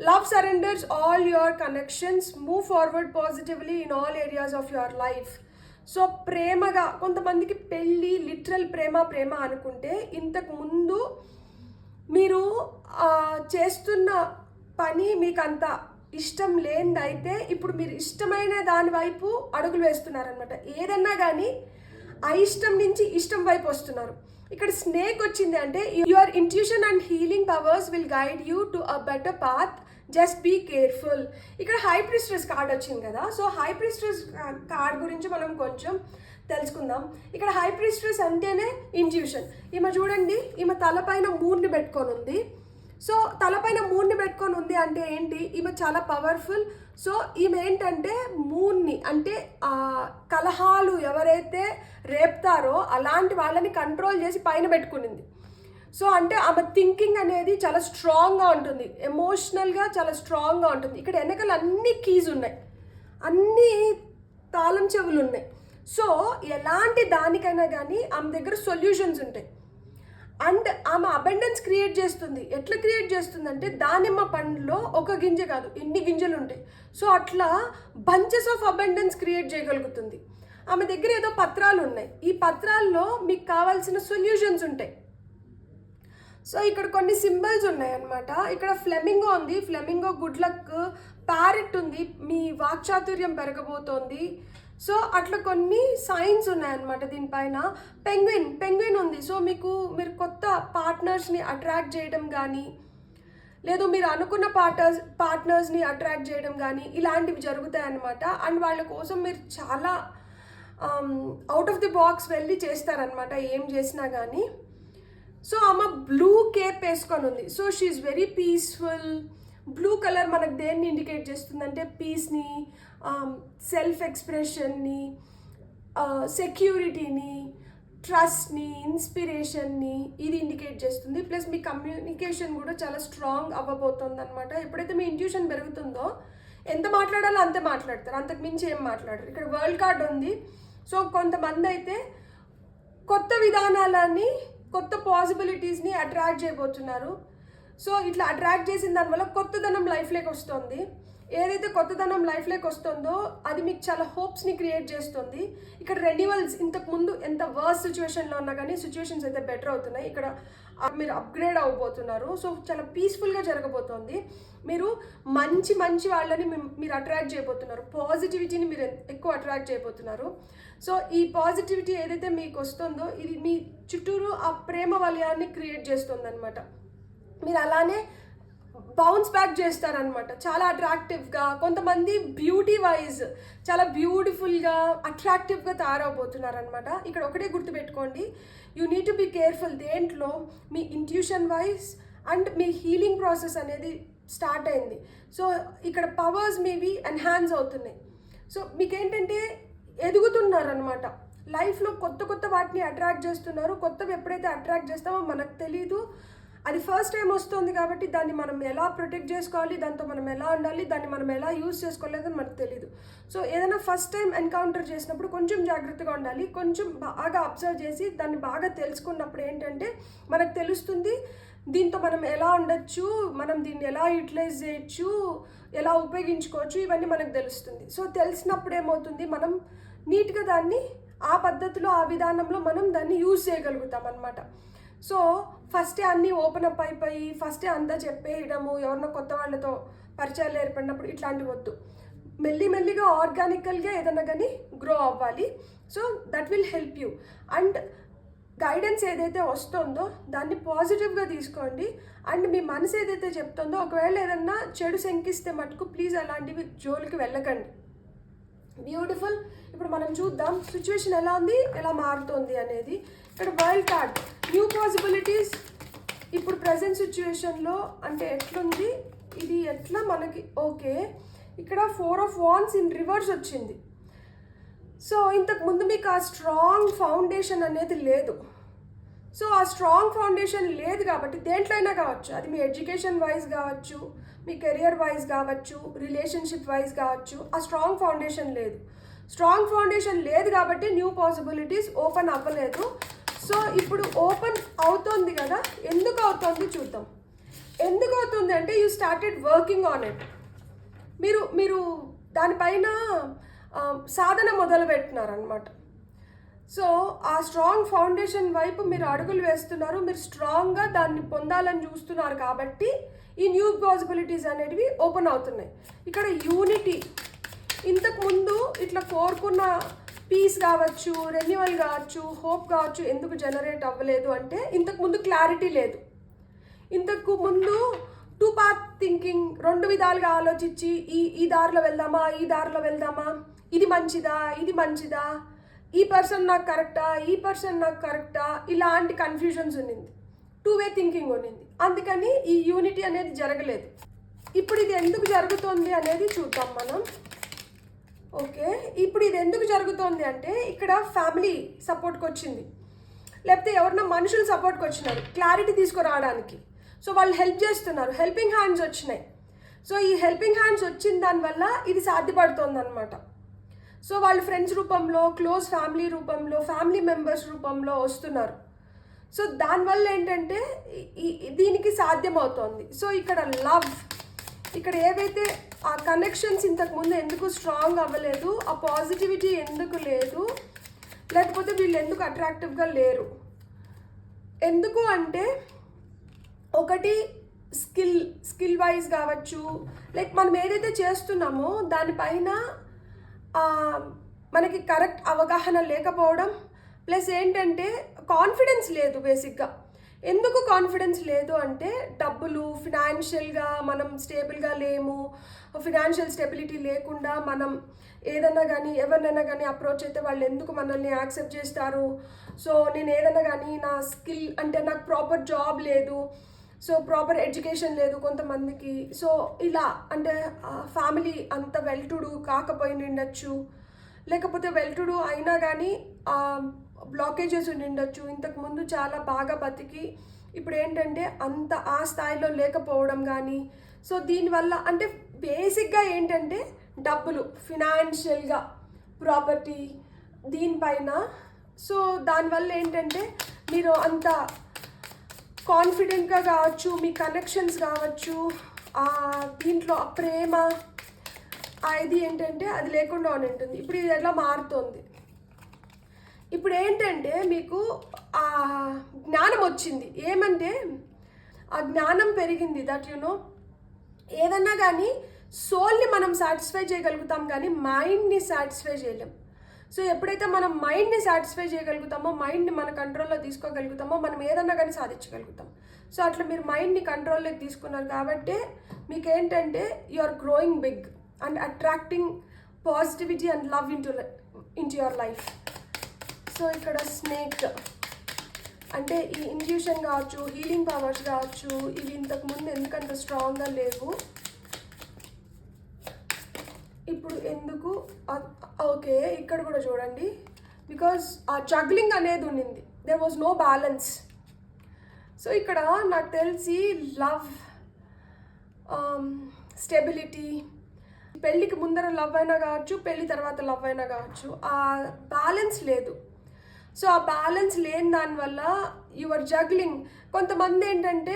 Love surrenders all your connections, move forward positively in all areas of your life. So ప్రేమగా కొంతమందికి పెళ్ళి లిటరల్ ప్రేమ అనుకుంటే ఇంతకు ముందు మీరు చేస్తున్న పని మీకు అంత ఇష్టం లేనిదైతే ఇప్పుడు మీరు ఇష్టమైన దాని వైపు అడుగులు వేస్తున్నారనమాట. ఏదన్నా కానీ అయిష్టం నుంచి ఇష్టం వైపు వస్తున్నారు. ఇక్కడ స్నేక్ వచ్చింది అంటే your intuition and healing powers will guide you to a better path, just be careful. ఇక్కడ హై ప్రీస్ట్రెస్ కార్డ్ వచ్చింది కదా. సో హై ప్రీస్ట్రెస్ కార్డ్ గురించి మనం కొంచెం తెలుసుకుందాం. ఇక్కడ హై ప్రీస్ట్రెస్ అంటేనే ఇంట్యూషన్. ఈమె చూడండి, ఈమె తలపైన మూన్ని పెట్టుకొని ఉంది. సో తలపైన మూన్ని పెట్టుకొని ఉంది అంటే ఏంటి? ఈమె చాలా పవర్ఫుల్. సో ఈమె ఏంటంటే మూన్ని అంటే కలహాలు ఎవరైతే రేపుతారో అలాంటి వాళ్ళని కంట్రోల్ చేసి పైన పెట్టుకునింది. సో అంటే ఆమె థింకింగ్ అనేది చాలా స్ట్రాంగ్గా ఉంటుంది, ఎమోషనల్గా చాలా స్ట్రాంగ్గా ఉంటుంది. ఇక్కడ వెనకాల అన్ని కీస్ ఉన్నాయి, అన్ని తాళం చెవులు ఉన్నాయి. సో ఎలాంటి దానికైనా కానీ ఆమె దగ్గర సొల్యూషన్స్ ఉంటాయి. అండ్ ఆమె అబండెన్స్ క్రియేట్ చేస్తుంది. ఎట్లా క్రియేట్ చేస్తుంది అంటే దానిమ్మ పండులో ఒక గింజ కాదు, ఎన్ని గింజలు ఉంటాయి. సో అట్లా బంచెస్ ఆఫ్ అబండెన్స్ క్రియేట్ చేయగలుగుతుంది. ఆమె దగ్గర ఏదో పత్రాలు ఉన్నాయి, ఈ పత్రాల్లో మీకు కావాల్సిన సొల్యూషన్స్ ఉంటాయి. సో ఇక్కడ కొన్ని సింబల్స్ ఉన్నాయి అన్నమాట. ఇక్కడ ఫ్లెమింగో ఉంది, ఫ్లెమింగో గుడ్ లక్, ప్యారెట్ ఉంది, మీ వాక్చాతుర్యం పెరగబోతోంది. సో అట్లా కొన్ని సైన్స్ ఉన్నాయన్నమాట దీనిపైన. పెంగ్విన్ ఉంది. సో మీరు కొత్త పార్ట్నర్స్ని అట్రాక్ట్ చేయడం కానీ, లేదు మీరు అనుకున్న పార్ట్నర్స్ని అట్రాక్ట్ చేయడం కానీ ఇలాంటివి జరుగుతాయి అన్నమాట. అండ్ వాళ్ళ కోసం మీరు చాలా అవుట్ ఆఫ్ ది బాక్స్ వెళ్ళి చేస్తారనమాట ఏం చేసినా కానీ. సో ఆమె బ్లూ కేప్ వేసుకొని ఉంది. So she's very peaceful. Blue colour మనకు దేన్ని ఇండికేట్ చేస్తుందంటే పీస్ని, సెల్ఫ్ ఎక్స్ప్రెషన్ని, సెక్యూరిటీని, ట్రస్ట్ని, ఇన్స్పిరేషన్ని ఇది ఇండికేట్ చేస్తుంది. ప్లస్ మీ కమ్యూనికేషన్ కూడా చాలా స్ట్రాంగ్ అవ్వబోతుంది అనమాట. ఎప్పుడైతే మీ ఇంట్యూషన్ పెరుగుతుందో ఎంత మాట్లాడాలో అంతే మాట్లాడతారు, అంతకు మించి ఏం మాట్లాడరు. ఇక్కడ వరల్డ్ కార్డ్ ఉంది. సో కొంతమంది అయితే కొత్త విధానాలని, కొత్త పాసిబిలిటీస్ని అట్రాక్ట్ చేయబోతున్నారు. సో ఇట్లా అట్రాక్ట్ చేసిన దానివల్ల కొత్తదనం లైఫ్లోకి వస్తుంది. ఏదైతే కొత్తదనం లైఫ్లోకి వస్తుందో అది మీకు చాలా హోప్స్ని క్రియేట్ చేస్తుంది. ఇక్కడ రెన్యువల్స్, ఇంతకుముందు ఎంత వర్స్ సిచ్యువేషన్లో ఉన్నా కానీ సిచ్యువేషన్స్ అయితే బెటర్ అవుతున్నాయి. ఇక్కడ మీరు అప్గ్రేడ్ అవ్వబోతున్నారు. సో చాలా పీస్ఫుల్గా జరగబోతోంది. మీరు మంచి వాళ్ళని మీరు అట్రాక్ట్ చేయబోతున్నారు. పాజిటివిటీని మీరు ఎక్కువ అట్రాక్ట్ చేయబోతున్నారు. సో ఈ పాజిటివిటీ ఏదైతే మీకు వస్తుందో ఇది మీ చుట్టూరు ఆ ప్రేమ వలయాన్ని క్రియేట్ చేస్తుంది అనమాట. మీరు అలానే బౌన్స్ బ్యాక్ చేస్తారనమాట, చాలా అట్రాక్టివ్గా. కొంతమంది బ్యూటీ వైజ్ చాలా బ్యూటిఫుల్గా, అట్రాక్టివ్గా తయారవబోతున్నారు అనమాట. ఇక్కడ ఒకటే గుర్తుపెట్టుకోండి, you need to be careful. దేంట్లో మీ ఇంట్యూషన్ వైజ్ అండ్ మీ హీలింగ్ ప్రాసెస్ అనేది స్టార్ట్ అయింది. సో ఇక్కడ పవర్స్ మీవి ఎన్హాన్స్ అవుతున్నాయి. సో మీకేంటంటే ఎదుగుతున్నారు అనమాట లైఫ్లో, కొత్త వాటిని అట్రాక్ట్ చేస్తున్నారు. కొత్తవి ఎప్పుడైతే అట్రాక్ట్ చేస్తామో మనకు తెలీదు, అది ఫస్ట్ టైం వస్తుంది కాబట్టి దాన్ని మనం ఎలా ప్రొటెక్ట్ చేసుకోవాలి, దాంతో మనం ఎలా ఉండాలి, దాన్ని మనం ఎలా యూజ్ చేసుకోలేదని మనకు తెలీదు. సో ఏదైనా ఫస్ట్ టైం ఎన్కౌంటర్ చేసినప్పుడు కొంచెం జాగ్రత్తగా ఉండాలి, కొంచెం బాగా అబ్జర్వ్ చేసి దాన్ని బాగా తెలుసుకున్నప్పుడు ఏంటంటే మనకు తెలుస్తుంది దీంతో మనం ఎలా ఉండొచ్చు, మనం దీన్ని ఎలా యూటిలైజ్ చేయొచ్చు, ఎలా ఉపయోగించుకోవచ్చు, ఇవన్నీ మనకు తెలుస్తుంది. సో తెలిసినప్పుడు ఏమవుతుంది, మనం నీట్గా దాన్ని ఆ పద్ధతిలో, ఆ విధానంలో మనం దాన్ని యూజ్ చేయగలుగుతాం అన్నమాట. సో ఫస్టే అన్నీ ఓపెన్ అప్ అయిపోయి ఫస్టే అంతా చెప్పేయడము, ఎవరినో కొత్త వాళ్ళతో పరిచయాలు ఏర్పడినప్పుడు ఇట్లాంటివి వద్దు. మెల్లిగా ఆర్గానికల్గా ఏదైనా కానీ గ్రో అవ్వాలి. So that will help you. And guidance ఏదైతే వస్తుందో దాన్ని పాజిటివ్గా తీసుకోండి. అండ్ మీ మనసు ఏదైతే చెప్తుందో, ఒకవేళ ఏదన్నా చెడు శంకిస్తే మటుకు ప్లీజ్ అలాంటివి జోలికి వెళ్ళకండి. బ్యూటిఫుల్. ఇప్పుడు మనం చూద్దాం సిచ్యువేషన్ ఎలా ఉంది, ఎలా మారుతుంది అనేది. ఇక్కడ వైల్డ్ కార్డ్, న్యూ పాసిబిలిటీస్. ఇప్పుడు ప్రజెంట్ సిచ్యువేషన్లో అంటే ఎట్లుంది, ఇది ఎట్లా మనకి ఓకే. ఇక్కడ 4 of Wands ఇన్ రివర్స్ వచ్చింది. సో ఇంతకుముందు మీకు ఆ స్ట్రాంగ్ ఫౌండేషన్ అనేది లేదు. సో ఆ స్ట్రాంగ్ ఫౌండేషన్ లేదు కాబట్టి దేంట్లో అయినా కావచ్చు, అది మీ ఎడ్యుకేషన్ వైజ్ కావచ్చు, మీ కెరియర్ వైజ్ కావచ్చు, రిలేషన్షిప్ వైజ్ కావచ్చు, ఆ స్ట్రాంగ్ ఫౌండేషన్ లేదు. స్ట్రాంగ్ ఫౌండేషన్ లేదు కాబట్టి న్యూ పాసిబిలిటీస్ ఓపెన్ అవ్వలేదు. సో ఇప్పుడు ఓపెన్ అవుతుంది కదా, ఎందుకు అవుతుంది చూద్దాం. ఎందుకు అవుతుంది అంటే you started working on it. మీరు దానిపైన సాధన మొదలు పెట్టినారనమాట. సో ఆ స్ట్రాంగ్ ఫౌండేషన్ వైపు మీరు అడుగులు వేస్తున్నారు, మీరు స్ట్రాంగ్గా దాన్ని పొందాలని చూస్తున్నారు కాబట్టి ఈ న్యూ పాసిబిలిటీస్ అనేటివి ఓపెన్ అవుతున్నాయి. ఇక్కడ యూనిటీ, ఇంతకుముందు ఇట్లా కోరుకున్న పీస్ కావచ్చు, రెన్యువల్ కావచ్చు, హోప్ కావచ్చు ఎందుకు జనరేట్ అవ్వలేదు అంటే ఇంతకుముందు క్లారిటీ లేదు. ఇంతకు ముందు 2 path థింకింగ్, 2 విధాలుగా ఆలోచించి ఈ దారిలో వెళ్దామా, ఈ దారిలో వెళ్దామా, ఇది మంచిదా, ఈ పర్సన్ నాకు కరెక్టా, ఈ పర్సన్ నాకు కరెక్టా, ఇలాంటి కన్ఫ్యూజన్స్ ఉన్నింది. 2-way థింకింగ్ ఉన్నింది. అందుకని ఈ యూనిటీ అనేది జరగలేదు. ఇప్పుడు ఇది ఎందుకు జరుగుతుంది అనేది చూద్దాం మనం. ఓకే, ఇప్పుడు ఇది ఎందుకు జరుగుతుంది అంటే ఇక్కడ ఫ్యామిలీ సపోర్ట్కి వచ్చింది. లేకపోతే ఎవరైనా మనుషులు సపోర్ట్కి వచ్చినారు క్లారిటీ తీసుకురావడానికి. సో వాళ్ళు హెల్ప్ చేస్తున్నారు, హెల్పింగ్ హ్యాండ్స్ వచ్చినాయి. సో ఈ హెల్పింగ్ హ్యాండ్స్ వచ్చిన దానివల్ల ఇది సాధ్యపడుతుంది అనమాట. సో వాళ్ళు ఫ్రెండ్స్ రూపంలో, క్లోజ్ ఫ్యామిలీ రూపంలో, ఫ్యామిలీ మెంబర్స్ రూపంలో వస్తున్నారు. సో దానివల్ల ఏంటంటే దీనికి సాధ్యమవుతోంది. సో ఇక్కడ లవ్, ఇక్కడ ఏవైతే ఆ కనెక్షన్స్ ఇంతకుముందు ఎందుకు స్ట్రాంగ్ అవ్వలేదు, ఆ పాజిటివిటీ ఎందుకు లేదు, లేకపోతే వీళ్ళు ఎందుకు అట్రాక్టివ్గా లేరు, ఎందుకు అంటే ఒకటి స్కిల్ వైజ్ కావచ్చు, లైక్ మనం ఏదైతే చేస్తున్నామో దానిపైన మనకి కరెక్ట్ అవగాహన లేకపోవడం, ప్లస్ ఏంటంటే కాన్ఫిడెన్స్ లేదు బేసిక్గా. ఎందుకు కాన్ఫిడెన్స్ లేదు అంటే డబ్బులు, ఫినాన్షియల్గా మనం స్టేబుల్గా లేము, ఫినాన్షియల్ స్టెబిలిటీ లేకుండా మనం ఏదైనా కానీ ఎవరినైనా కానీ అప్రోచ్ అయితే వాళ్ళు ఎందుకు మనల్ని యాక్సెప్ట్ చేస్తారు. సో నేను ఏదైనా కానీ నా స్కిల్ అంటే నాకు ప్రాపర్ జాబ్ లేదు, సో ప్రాపర్ ఎడ్యుకేషన్ లేదు కొంతమందికి. సో ఇలా అంటే ఫ్యామిలీ అంత వెల్టుడు కాకపోయి ఉండొచ్చు, లేకపోతే వెల్టుడు అయినా కానీ బ్లాకేజెస్ ఉండిండొచ్చు. ఇంతకుముందు చాలా బాగా బతికి ఇప్పుడు ఏంటంటే అంత ఆ స్థాయిలో లేకపోవడం కానీ. సో దీనివల్ల అంటే బేసిక్గా ఏంటంటే డబ్బులు, ఫినాన్షియల్గా, ప్రాపర్టీ దీనిపైన. సో దానివల్ల ఏంటంటే మీరు అంత కాన్ఫిడెంట్గా కావచ్చు, మీ కనెక్షన్స్ కావచ్చు, దీంట్లో ఆ ప్రేమ ఇది ఏంటంటే అది లేకుండా ఉంటుంది. ఇప్పుడు ఇది ఎట్లా మారుతుంది, ఇప్పుడు ఏంటంటే మీకు ఆ జ్ఞానం వచ్చింది. ఏమంటే ఆ జ్ఞానం పెరిగింది దట్ ఏదన్నా కానీ సోల్ని మనం సాటిస్ఫై చేయగలుగుతాం కానీ మైండ్ని సాటిస్ఫై చేయలేం. సో ఎప్పుడైతే మనం మైండ్ని సాటిస్ఫై చేయగలుగుతామో, మైండ్ని మన కంట్రోల్లో తీసుకోగలుగుతామో, మనం ఏదన్నా కానీ సాధించగలుగుతాం. సో అట్లా మీరు మైండ్ని కంట్రోల్లోకి తీసుకున్నారు కాబట్టి మీకు ఏంటంటే you are growing big and attracting positivity and love into your life. So ఇక్కడ స్నేక్ అంటే ఈ ఇంట్యూషన్ కావచ్చు, హీలింగ్ పవర్స్ కావచ్చు, ఇవి ఇంతకుముందు ఎందుకంత స్ట్రాంగ్గా లేవు, ఇప్పుడు ఎందుకు ఓకే. ఇక్కడ కూడా చూడండి, బికాజ్ ఆ జగ్లింగ్ అనేది ఉండింది, there was no balance. So ఇక్కడ నాకు తెలిసి లవ్, స్టెబిలిటీ, పెళ్ళికి ముందర లవ్ అయినా కావచ్చు, పెళ్ళి తర్వాత లవ్ అయినా కావచ్చు, ఆ బ్యాలెన్స్ లేదు. సో ఆ బ్యాలెన్స్ లేని దానివల్ల యువర్ జగ్లింగ్. కొంతమంది ఏంటంటే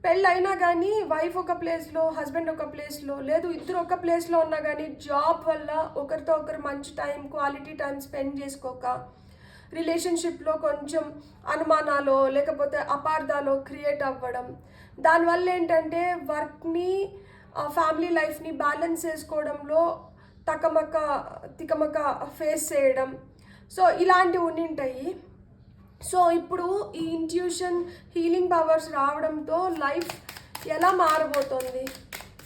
పెళ్ళి అయినా కానీ వైఫ్ ఒక ప్లేస్లో, హస్బెండ్ ఒక ప్లేస్లో, లేదు ఇద్దరు ఒక ప్లేస్లో ఉన్నా కానీ జాబ్ వల్ల ఒకరితో ఒకరు మంచి టైం, క్వాలిటీ టైం స్పెండ్ చేసుకోక, రిలేషన్షిప్లో కొంచెం అనుమానాలు లేకపోతే అపార్థాలు క్రియేట్ అవ్వడం, దానివల్ల ఏంటంటే వర్క్ని, ఫ్యామిలీ లైఫ్ని బ్యాలెన్స్ చేసుకోవడంలో తికమక ఫేస్ చేయడం. సో ఇలాంటివి ఉండింటాయి. సో ఇప్పుడు ఈ ఇంట్యూషన్, హీలింగ్ పవర్స్ రావడంతో లైఫ్ ఎలా మారబోతుంది.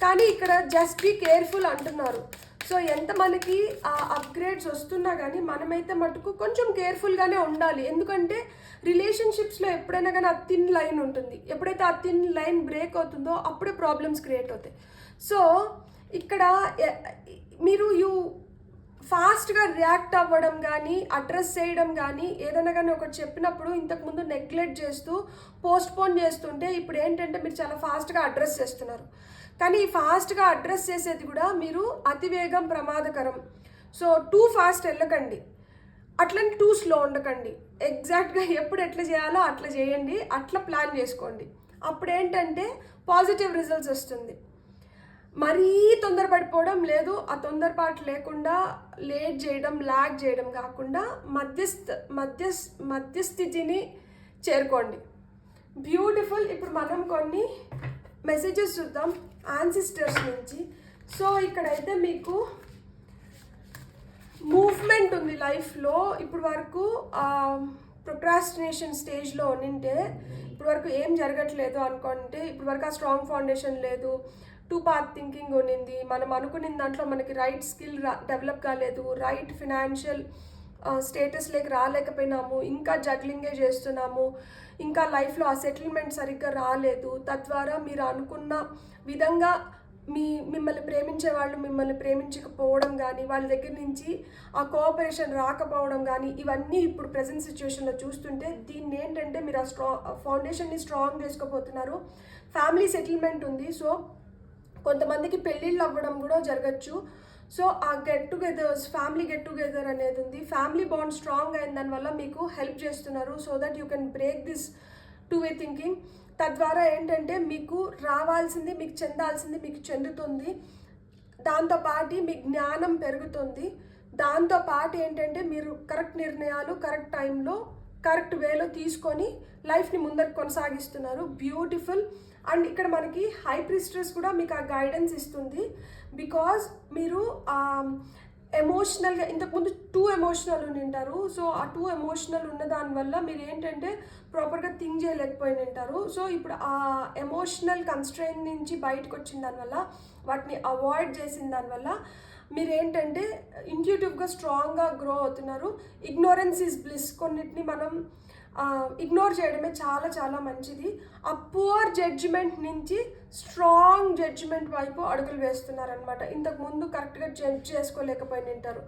కానీ ఇక్కడ జస్ట్ బీ కేర్ఫుల్ అంటున్నారు. సో ఎంత మనకి ఆ అప్గ్రేడ్స్ వస్తున్నా కానీ మనమైతే మటుకు కొంచెం కేర్ఫుల్గానే ఉండాలి. ఎందుకంటే రిలేషన్షిప్స్లో ఎప్పుడైనా కానీ ఆ థిన్ లైన్ ఉంటుంది. ఎప్పుడైతే ఆ థిన్ లైన్ బ్రేక్ అవుతుందో అప్పుడే ప్రాబ్లమ్స్ క్రియేట్ అవుతాయి. సో ఇక్కడ మీరు ఫాస్ట్గా రియాక్ట్ అవ్వడం కానీ, అడ్రస్ చేయడం కానీ, ఏదైనా కానీ ఒకటి చెప్పినప్పుడు ఇంతకుముందు నెగ్లెక్ట్ చేస్తూ పోస్ట్పోన్ చేస్తుంటే ఇప్పుడు ఏంటంటే మీరు చాలా ఫాస్ట్గా అడ్రస్ చేస్తున్నారు. కానీ ఈ ఫాస్ట్గా అడ్రస్ చేసేది కూడా మీరు అతివేగం ప్రమాదకరం. సో టూ ఫాస్ట్ వెళ్ళకండి, అట్లని టూ స్లో ఉండకండి. ఎగ్జాక్ట్గా ఎప్పుడు ఎట్లా చేయాలో అట్లా చేయండి, అట్లా ప్లాన్ చేసుకోండి. అప్పుడు ఏంటంటే పాజిటివ్ రిజల్ట్స్ వస్తుంది. మరీ తొందరపడిపోవడం లేదు, ఆ తొందరపాటు లేకుండా లేట్ చేయడం, లాగ్ చేయడం కాకుండా మధ్యస్థితిని చేరుకోండి. బ్యూటిఫుల్. ఇప్పుడు మనం కొన్ని మెసేజెస్ చూద్దాం యాన్సిస్టర్స్ నుంచి. సో ఇక్కడైతే మీకు మూవ్మెంట్ ఉంది లైఫ్లో. ఇప్పుడు వరకు ప్రొక్రాస్టినేషన్ స్టేజ్లో ఉంటే ఇప్పుడు వరకు ఏం జరగట్లేదు అనుకుంటే, ఇప్పుడు వరకు ఆ స్ట్రాంగ్ ఫౌండేషన్ లేదు, టూ పాత్ థింకింగ్ ఉండింది, మనం అనుకున్న దాంట్లో మనకి రైట్ స్కిల్ డెవలప్ కాలేదు, రైట్ ఫినాన్షియల్ స్టేటస్లోకి రాలేకపోయినాము, ఇంకా జగ్లింగే చేస్తున్నాము, ఇంకా లైఫ్లో ఆ సెటిల్మెంట్ సరిగ్గా రాలేదు, తద్వారా మీరు అనుకున్న విధంగా మిమ్మల్ని ప్రేమించే వాళ్ళు మిమ్మల్ని ప్రేమించకపోవడం కానీ, వాళ్ళ దగ్గర నుంచి ఆ కోఆపరేషన్ రాకపోవడం కానీ, ఇవన్నీ ఇప్పుడు ప్రజెంట్ సిచ్యువేషన్లో చూస్తుంటే దీన్ని ఏంటంటే మీరు ఆ ఫౌండేషన్ని స్ట్రాంగ్ చేసుకోబోతున్నారు. ఫ్యామిలీ సెటిల్మెంట్ ఉంది. సో కొంతమందికి పెళ్ళిళ్ళు అవ్వడం కూడా జరగచ్చు. సో ఆ ఫ్యామిలీ గెట్ టుగెదర్ అనేది ఉంది. ఫ్యామిలీ బాండ్ స్ట్రాంగ్ అయిన దానివల్ల మీకు హెల్ప్ చేస్తున్నారు. So that you can break this two way thinking. తద్వారా ఏంటంటే మీకు రావాల్సింది, మీకు చెందాల్సింది మీకు చెందుతుంది. దాంతోపాటు మీ జ్ఞానం పెరుగుతుంది. దాంతోపాటు ఏంటంటే మీరు కరెక్ట్ నిర్ణయాలు కరెక్ట్ టైంలో కరెక్ట్ వేలో తీసుకొని లైఫ్ని ముందరికి కొనసాగిస్తున్నారు. బ్యూటిఫుల్. అండ్ ఇక్కడ మనకి హై ప్రీస్ట్రెస్ కూడా మీకు ఆ గైడెన్స్ ఇస్తుంది. బికాజ్ మీరు ఎమోషనల్గా ఇంతకుముందు టూ ఎమోషనల్ ఉంటారు. సో ఆ టూ ఎమోషనల్ ఉన్న దానివల్ల మీరు ఏంటంటే ప్రాపర్గా థింక్ చేయలేకపోయి ఉంటారు. సో ఇప్పుడు ఆ ఎమోషనల్ కన్స్ట్రెయిన్ నుంచి బయటకు వచ్చిన దానివల్ల, వాటిని అవాయిడ్ చేసిన దానివల్ల మీరు ఏంటంటే ఇంట్యూటివ్గా స్ట్రాంగ్గా గ్రో అవుతున్నారు. Ignorance is bliss. కొన్నిటిని మనం ఇగ్నోర్ చేయడమే చాలా చాలా మంచిది. ఆ పువర్ జడ్జిమెంట్ నుంచి స్ట్రాంగ్ జడ్జిమెంట్ వైపు అడుగులు వేస్తున్నారనమాట. ఇంతకుముందు కరెక్ట్గా జడ్జ్ చేసుకోలేకపోయి ఉంటారు.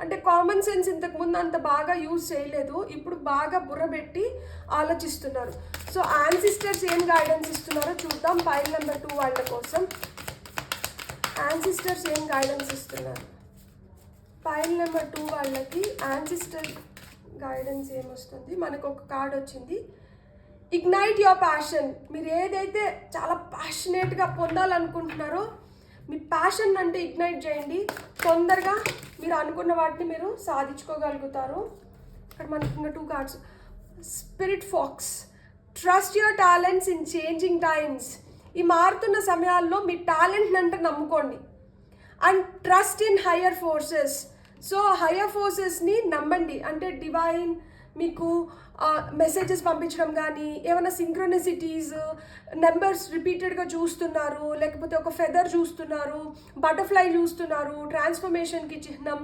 అంటే కామన్ సెన్స్ ఇంతకుముందు అంత బాగా యూజ్ చేయలేదు, ఇప్పుడు బాగా బుర్రబెట్టి ఆలోచిస్తున్నారు. సో యాన్సిస్టర్స్ ఏం గైడెన్స్ ఇస్తున్నారో చూద్దాం. పైల్ నెంబర్ 2 వాళ్ళ కోసం యాన్సిస్టర్స్ ఏం గైడెన్స్ ఇస్తున్నారు. పైల్ నెంబర్ 2 వాళ్ళకి యాన్సిస్టర్ గైడెన్స్ ఏమొస్తుంది, మనకు ఒక కార్డ్ వచ్చింది. Ignite your passion. మీరు ఏదైతే చాలా ప్యాషనేట్గా పొందాలనుకుంటున్నారో మీ ప్యాషన్ అంటే ఇగ్నైట్ చేయండి. తొందరగా మీరు అనుకున్న వాటిని మీరు సాధించుకోగలుగుతారు. ఇక్కడ మనకి ఇంకా 2 cards. Spirit fox. Trust your talents in changing times. ఈ మారుతున్న సమయాల్లో మీ టాలెంట్ని అంటే నమ్ముకోండి. And trust in higher forces. So higher ఫోర్సెస్ని నమ్మండి. అంటే డివైన్ మీకు మెసేజెస్ పంపించడం కానీ, ఏమైనా సింక్రోనిసిటీస్, నెంబర్స్ రిపీటెడ్గా చూస్తున్నారు, లేకపోతే ఒక ఫెదర్ చూస్తున్నారు, బటర్ఫ్లై చూస్తున్నారు, ట్రాన్స్ఫర్మేషన్కి చిహ్నం.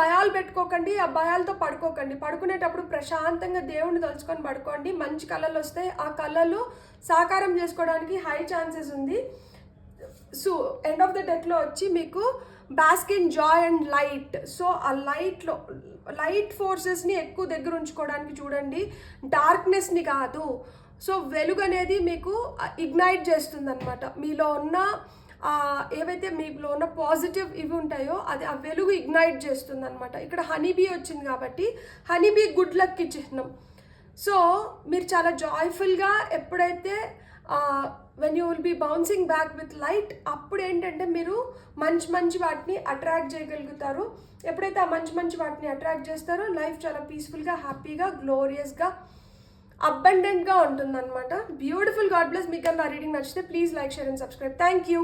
భయాలు పెట్టుకోకండి, ఆ భయాలతో పడుకోకండి. పడుకునేటప్పుడు ప్రశాంతంగా దేవుణ్ణి తలుచుకొని పడుకోండి. మంచి కళలు వస్తాయి. ఆ కళలు సాకారం చేసుకోవడానికి హై ఛాన్సెస్ ఉంది. సో ఎండ్ ఆఫ్ ద డేలో వచ్చి మీకు bask in Joy and light. So ఆ లైట్ ఫోర్సెస్ని ఎక్కువ దగ్గర ఉంచుకోవడానికి చూడండి, డార్క్నెస్ని కాదు. సో వెలుగు అనేది మీకు ఇగ్నైట్ చేస్తుంది అనమాట. మీలో ఉన్న ఏవైతే మీలో ఉన్న పాజిటివ్ ఇవి ఉంటాయో అది ఆ వెలుగు ఇగ్నైట్ చేస్తుంది అనమాట. ఇక్కడ హనీబీ వచ్చింది కాబట్టి హనీబీ గుడ్ లక్కి చిహ్నం. సో మీరు చాలా జాయ్ఫుల్గా ఎప్పుడైతే when you will be bouncing back with light, అప్పుడు ఏంటంటే మీరు మంచి వాటిని అట్రాక్ట్ చేయగలుగుతారు. ఎప్పుడైతే ఆ మంచి వాటిని అట్రాక్ట్ చేస్తారో లైఫ్ చాలా పీస్ఫుల్గా, హ్యాపీగా, గ్లోరియస్గా, అబండెంట్గా ఉంటుందన్నమాట. బ్యూటిఫుల్. God bless. మీకు నా రీడింగ్ నచ్చితే please like, share and subscribe. Thank you.